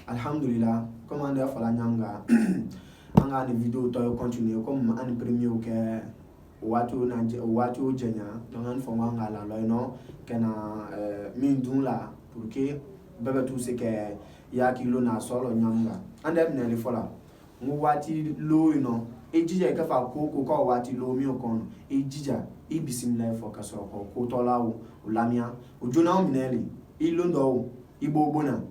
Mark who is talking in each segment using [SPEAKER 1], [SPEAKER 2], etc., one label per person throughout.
[SPEAKER 1] Alhamdulillah, comme on a fait la nyanga, on a des vidéos qui continuent comme un premier que watu jenya donc on fait manga la loino kana mindun la pour que bebe tout ce que ya kilo na solo nyanga ande ne le fola mu wati lo ino e jija ka fa ko wati lo mi okono e jija e bismillah fo ka so ko to lawo lamia o jona o mineli ilo ndo ibobona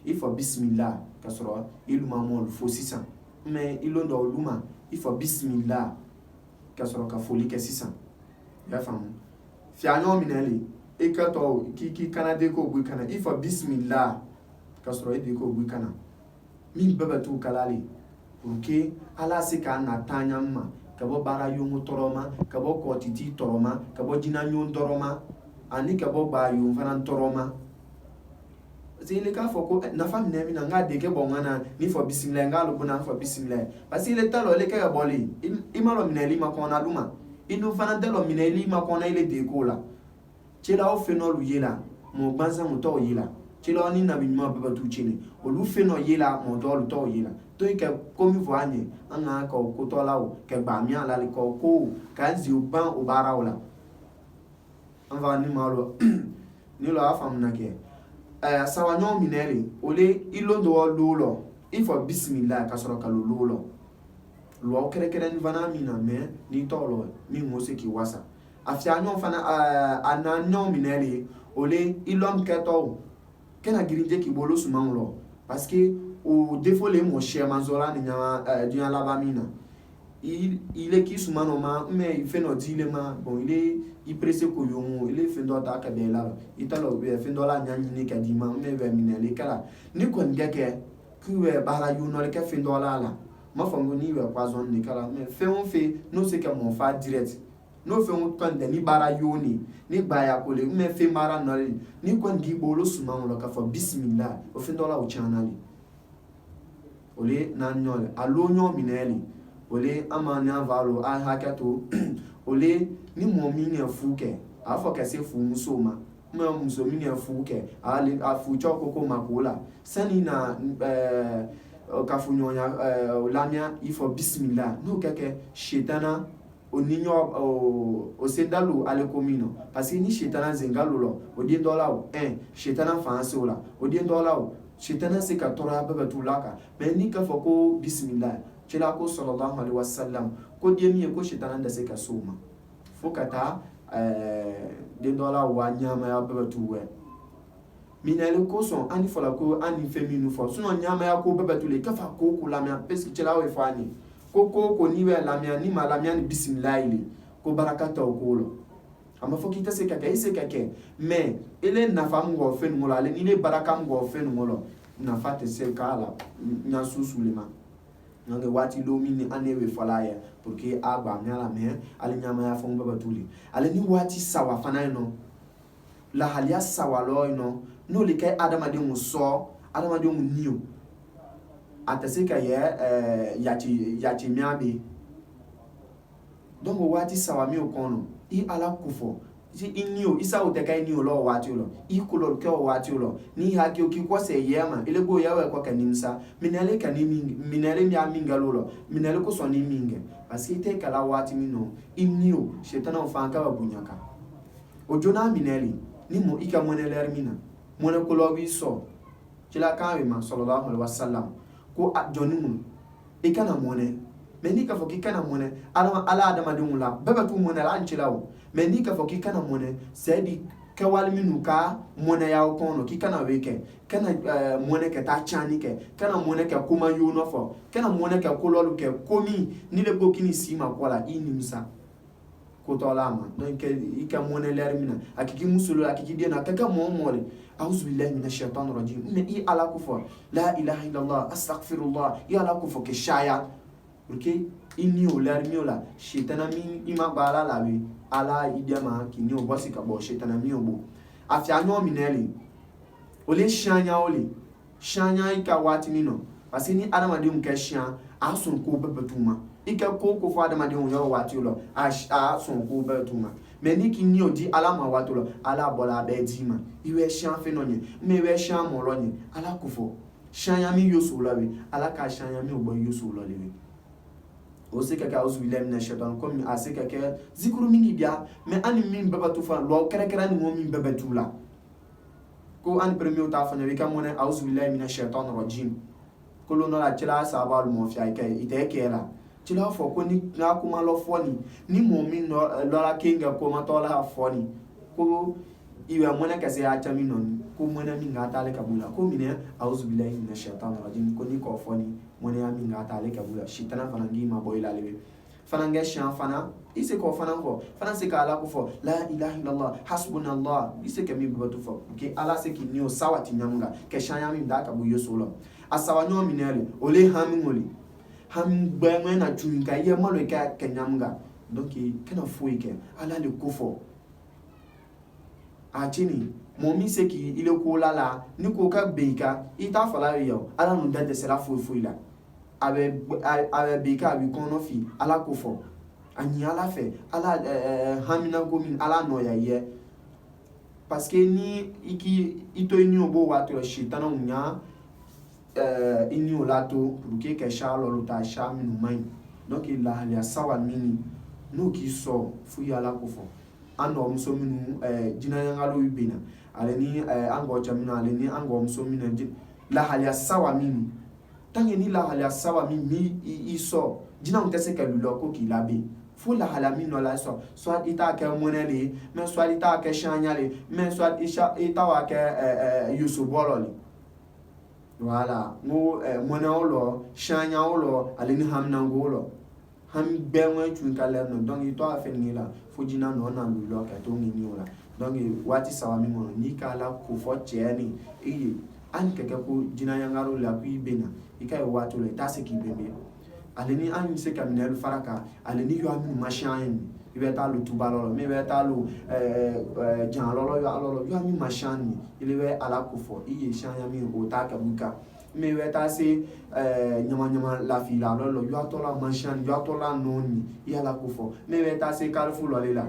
[SPEAKER 1] ifo bismillah ka so ilu mamol fo sisan mais ilo ndo luma ifo bismillah ka sɔrɔ ka foli kɛ sisan ya faamu fiaɲɔ minɛli i ka tɔ k'i kana de ko bui kana i fɔ bismillah ka sɔrɔ i de ko bui kana min bɛɛ bɛ t'u kalali pour que ala se k'a na taaɲa ma ka bɔ baara yongo tɔɔrɔ ma ka bɔ kɔtiti tɔɔrɔ ma ka bɔ jinaɲon tɔɔrɔ ma ani ka bɔ bayon fana tɔɔrɔ ma il k'a fɔ ko nafa minɛ min na n k'a dege bɔ n kana ni fɔ bisimilayi n k'a lɔbɔ na n fɔ bisimilayi parce que il t'a lɔ il kɛ ka bɔli i ma lɔ minɛli ma kɔnɔ duma i dun fana tɛ lɔ minɛli ma kɔnɔ ile de ko la cilaw fɛn dɔ ye la mɔgɔ gansan mu tɔw ye la cilaw ni nabi ɲuman bɛɛ bɛ t'u cini olu fɛn dɔ ye la mɔgɔ dɔw tɔw ye la to i kɛ komi fɔ an ye an ka ka ko tɔlaw kɛ gbamiya la ka ko k'an zi ban o baaraw la an fa ni ma lɔ ni lɔ a faamuna kɛ sawaɲɔ minɛli ole ilo dɔ lolo i fɔ bismillah ka sɔrɔ ka lolo lɔ kɛrɛkɛrɛni fana min na mɛ ni tɔ lɔ min mo se k'i wasa a fiaɲɔ fana a na ɲɔ minɛli ole ilɔm kɛtɔ kɛna girinje k'i bolo suman lɔ parce que o défaut le mo sɛman zɔra ni ɲama diɲɛ laban min na ile k'i suman o ma mais fɛn dɔ di ile ma bon ile i presse ko yongo ile fɛn dɔ ta ka bɛn la i ta lɔ fɛn dɔ la ɲaɲini ka di ma mais bɛ minɛli kɛla ni kɔni kɛ k'i bɛ baara yonɔli kɛ fɛn dɔ la ma fɔ ko ni bɛ poison ni kala mais fɛn o fɛn n'o se ka mɔ fa direct n'o fɛn o kɔni tɛ ni baara yoni ni gbaya ko le mais fɛn baara nɔli ni kɔni k'i bolo suman lɔ ka fɔ bismillah o fɛn dɔ la o tiɲɛna le o le na ɲɔ a lo ɲɔ minɛli ole ama nya valo a hakato ole ni mo mi nya fu ke a fo ke se fu muso ma muso mi nya fu ke a fu choko ko makola sani na ka fu nyonya lamia ifo bismillah no keke shetana o ninyo o sendalu ale komino parce que ni shetana zengalo lo o di dola o shetana fanse ola o di dola o shetana se ka tora baba tulaka mais ni ka fo ko bismillah cila ko sallallahu alaihi wasallam ko die mi ko shaitan da sai ka soma fokata den dola wa nyama ya baba tuwe minele ko son ani fola ko ani feminu fo suno nyama ya ko baba tule ka fa ko la mi peski cila we fani ko ni we la mi ni ma la mi ni bismillah ile ko barakata ko lo ama fo kita se ka ise ka ke mais ele na fam go fen mo la ile baraka go fen mo lo na fate se ka la nya susulema nge wati lo mini anewe falaya porque agba nyala me ali nyama ya fon baba tuli ali ni wati sawa fana no la halia sawa lo no no le kai adama de muso adama de munio atase ka ye yati miabe donc wati sawa mi okono I ala kufo ji inio isa o tekai ni lo wati lo I kulo ke o wati lo ni haki o ki ko se yema ile go yawe kwa kanimsa minale kanimi minale mi amingalo lo minale ko so ni minge parce que te kala wati mino inio shetana o fanka ba bunyaka o jona minale ni mo ika monele ermina mona ko lo wi so kila kawe ma sallallahu alaihi wasallam ko joni mun ikana mone mais ni ka fo ki kana mone ala adama de mula baba tu mone la anchilawo mais ni ka fo ki kana mone c'est di ka wal minu ka mone ya kono ki kana weke kana mone ke ta chani ke kana mone ke kuma yuno fo kana mone ke kololu ke komi ni le bokini sima kola inimsa ko to lama donc ika mone lermina akiki musulu akiki dena kaka momole a'udhu billahi minash shaitanir rajim mais I ala kufo la ilaha illallah astaghfirullah ya ala kufo ke shaya porque ini olarmi ola shetana mi ima bala lawe ala idiama kini o bosi ka bo shetana mi obo afia no mineli ole shanya ika wati mino parce ni adama de unka shia asun ko bebetuma ika ko fo adama de unyo wati lo asun ko bebetuma mais ni kini odi ala ma wati lo ala bola be dima iwe shia fe nonye me we shia mo lonye ala kufo shanyami yosulawi ala ka shanyami obo yosulaliwi ose kaka auzubillahi minash shaitan comme ase kaka zikru mingi dia mais ani min babatu fa lo kere ni mo min babatu la ko an premier ta fa ne ka mo ne auzubillahi minash shaitan rajim ko lo no la tila sabal mo fi ay kay ite kela tila fo ko ni na kuma lo foni ni mo min no lo la kinga ko ma to la foni ko iwe mo ne kase ya chami non ko mo ne mi ngata le kabula ko mine auzubillahi minash shaitan rajim ko ni ko foni mo ne ya mi ngata le kabula shitana fanangi ma boyla lewe fanange shan fana ise ko fana ko fana se ka ala ko fo la ilaha illallah hasbunallah ise ke mi batu fo ke ala se ki ni o sawati nyamga ke shan ya mi da ka bu yosolo asawa nyo minele ole hamingoli ham gbe na chunga ye mo le ka ke nyamga donc kana fuike ala le ko fo achini momi se ki ile ko lala ni ko ka beika ita fala yo ala no dade sera fo la abe beika bi kono fi ala ko fo ani ala fe ala hamina ko min ala no ya ye parce que ni iki ito ni obo wa to shitana unya ini olato pour que sha lo ta sha minu mai donc il la ya sawa mini no ki so fu ya ala ko fo ando mso minu jina yangalo yubina aleni ango chamina aleni ango mso mina la halia sawa mimi tangi ni la halia sawa mimi iso jina mtese ke luloko ki labe fo la halia mimi no la so soit ita ke monele mais soit ita ke shanyale mais soit ita wa ke yusubololi voilà mo monolo shanyalo aleni hamnangolo ham benwe chunkala no donc ito afenila fujina no na lulo ka to ngi nyola donc wati sawami mo ni kala ko fo cheni an keke ko jina yangaro la ku ibena ikai watu le tase ki bebe aleni an se kaminel faraka aleni yo ami machin ibe ta lu tubalo me be ta lu jan lolo yo ami machin ile we ala ko fo shanya mi o ta ka buka me weta se nyama la fila lolo yo atola manchan yo atola noni yala kufo me weta se carrefour lo lela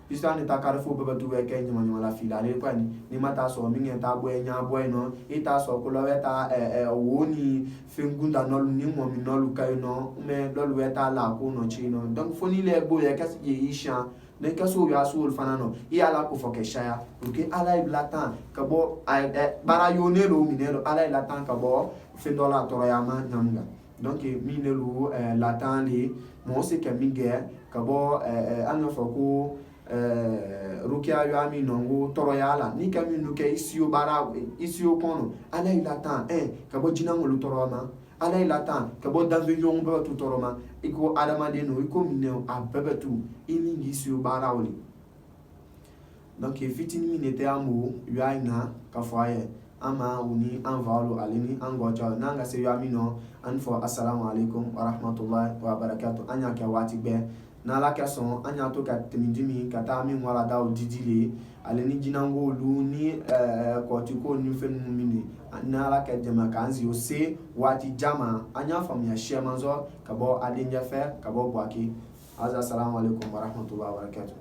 [SPEAKER 1] pista ni ta carrefour bebe tu weke nyama la fila le kwani ni mata so mi ngeta boy nya boy no ita so ko lo weta woni fengunda no ni mo mi no lu kai no me lo weta la ko no chino donc foni le boy ka ye isha ne kaso ya sul fanano yala kufo ke shaya porque ala iblatan kabo bara yonelo minelo ala ilatan kabo $1 toroyama nyanga donc minelu latan li mo se ke mige kabo anga foko rukia yo ami nongo toroyala ni kaminu ke isio bara isio kono ala ilatan kabo jinango lu toroma ala ilatan kabo davion ba tu toroma iko adama de no iko mineo abebetu ini isio bara oli donc fitini minete amu yo aina kafaye ama uni anvalo alini angocha nanga se yo amino anfo assalamu alaikum wa rahmatullahi wa barakatuh anya ka wati be na la kason anya to ka temidimi kata mi wala dawo didile alini jinango lu ni ko tiko ni fen mumini na la ka jama kanzi ose wati jama anya fam ya share manzo kabo alinja fe kabo bwaki assalamu alaikum wa rahmatullahi wa barakatuh